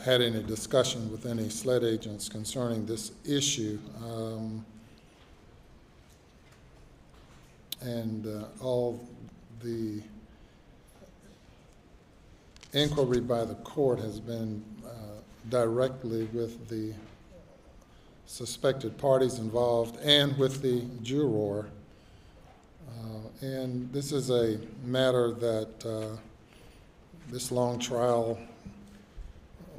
had any discussion with any SLED agents concerning this issue. All the inquiry by the court has been directly with the suspected parties involved and with the juror. And this is a matter that this long trial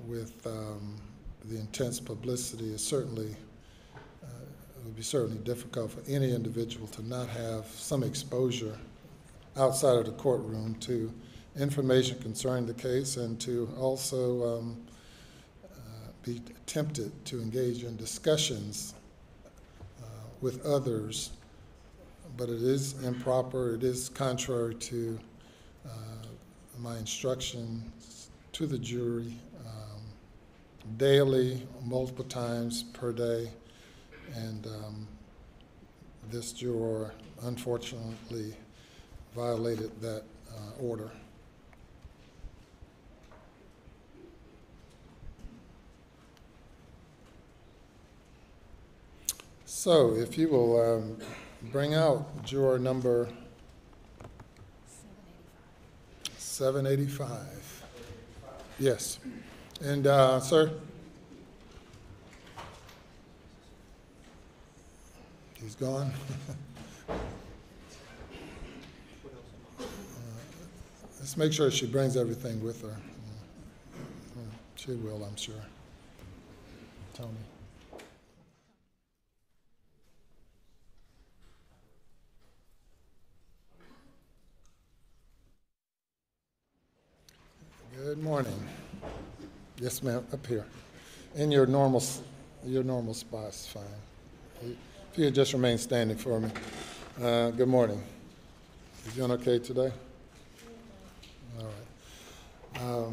with the intense publicity is certainly, it would be certainly difficult for any individual to not have some exposure outside of the courtroom to information concerning the case and to also be tempted to engage in discussions with others. But it is improper, it is contrary to my instructions to the jury daily, multiple times per day, and this juror unfortunately violated that order. So if you will bring out juror number 785. Yes. And sir? He's gone. Let's make sure she brings everything with her. She will, I'm sure. Tony. Good morning. Yes, ma'am, up here. In your normal spot's fine. If you could just remain standing for me. Good morning. You doing okay today? All right.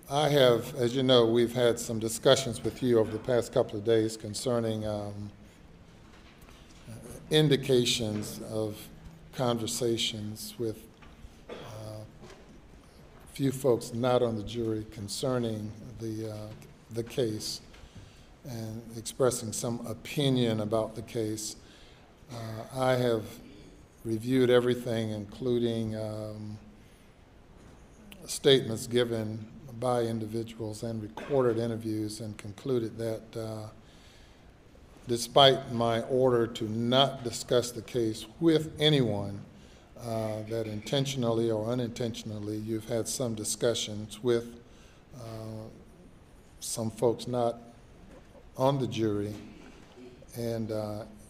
I have, as you know, we've had some discussions with you over the past couple of days concerning indications of conversations with few folks not on the jury concerning the case and expressing some opinion about the case. I have reviewed everything, including statements given by individuals and recorded interviews, and concluded that despite my order to not discuss the case with anyone, that intentionally or unintentionally you've had some discussions with some folks not on the jury, and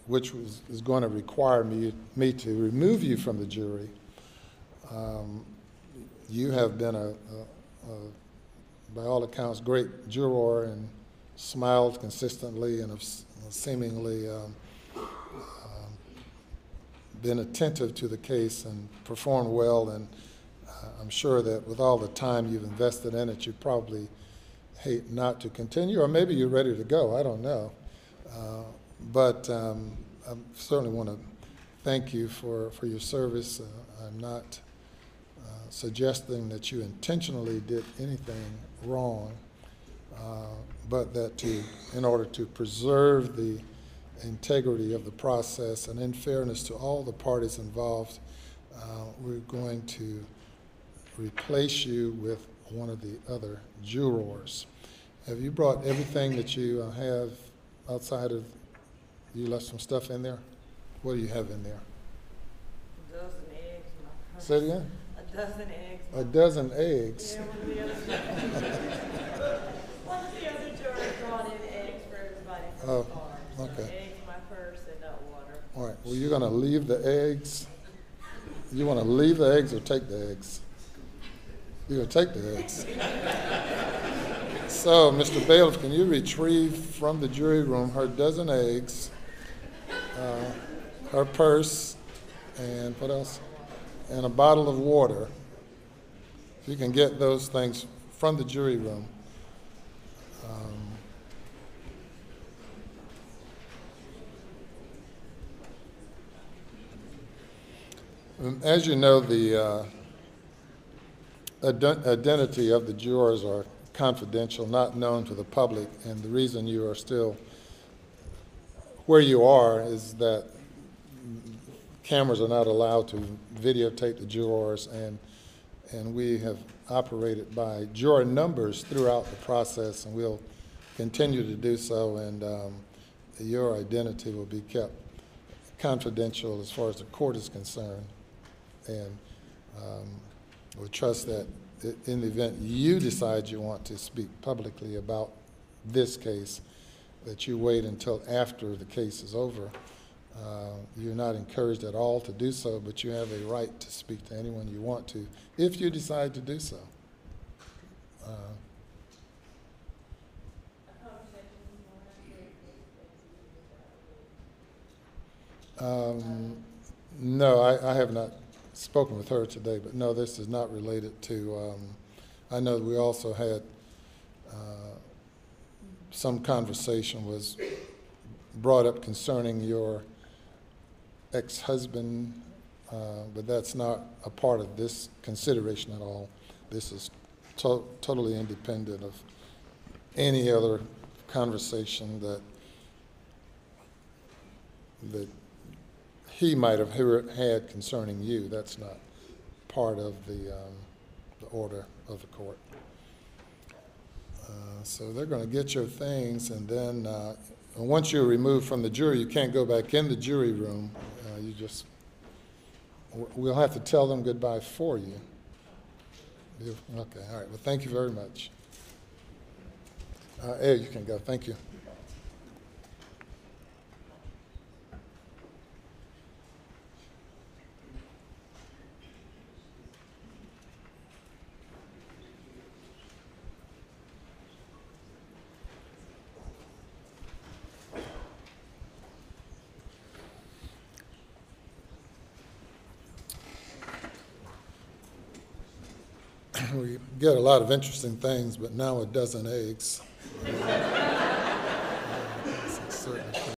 which is going to require me to remove you from the jury. You have been by all accounts, great juror and smiled consistently and have seemingly been attentive to the case and performed well, and I'm sure that with all the time you've invested in it, you probably hate not to continue, or maybe you're ready to go, I don't know. But I certainly want to thank you for your service. I'm not suggesting that you intentionally did anything wrong, but that in order to preserve the integrity of the process and in fairness to all the parties involved, we're going to replace you with one of the other jurors. Have you brought everything that you have outside of, you left some stuff in there? What do you have in there? A dozen eggs. Say it again? A dozen eggs. A dozen eggs? Yeah, one of the other jurors brought in eggs for everybody from the farm. So okay. Eggs in my purse and nut water. All right, well, you're going to leave the eggs. You want to leave the eggs or take the eggs? You're going to take the eggs. So, Mr. Bailiff, can you retrieve from the jury room her dozen eggs, her purse, and what else? And a bottle of water. If you can get those things from the jury room. As you know, the identity of the jurors are confidential, not known to the public, and the reason you are still where you are is that cameras are not allowed to videotape the jurors, and we have operated by juror numbers throughout the process, and we'll continue to do so, and your identity will be kept confidential as far as the court is concerned. And we trust that in the event you decide you want to speak publicly about this case, that you wait until after the case is over. You're not encouraged at all to do so, but you have a right to speak to anyone you want to, if you decide to do so. No, I have not spoken with her today, but no, this is not related to, I know that we also had some conversation was brought up concerning your ex-husband, but that's not a part of this consideration at all. This is totally independent of any other conversation that he might have had concerning you. That's not part of the order of the court. So they're going to get your things, and then once you're removed from the jury, you can't go back in the jury room. We'll have to tell them goodbye for you. Okay, all right. Well, thank you very much. Ed, you can go. Thank you. We get a lot of interesting things, but now a dozen eggs. Certainly.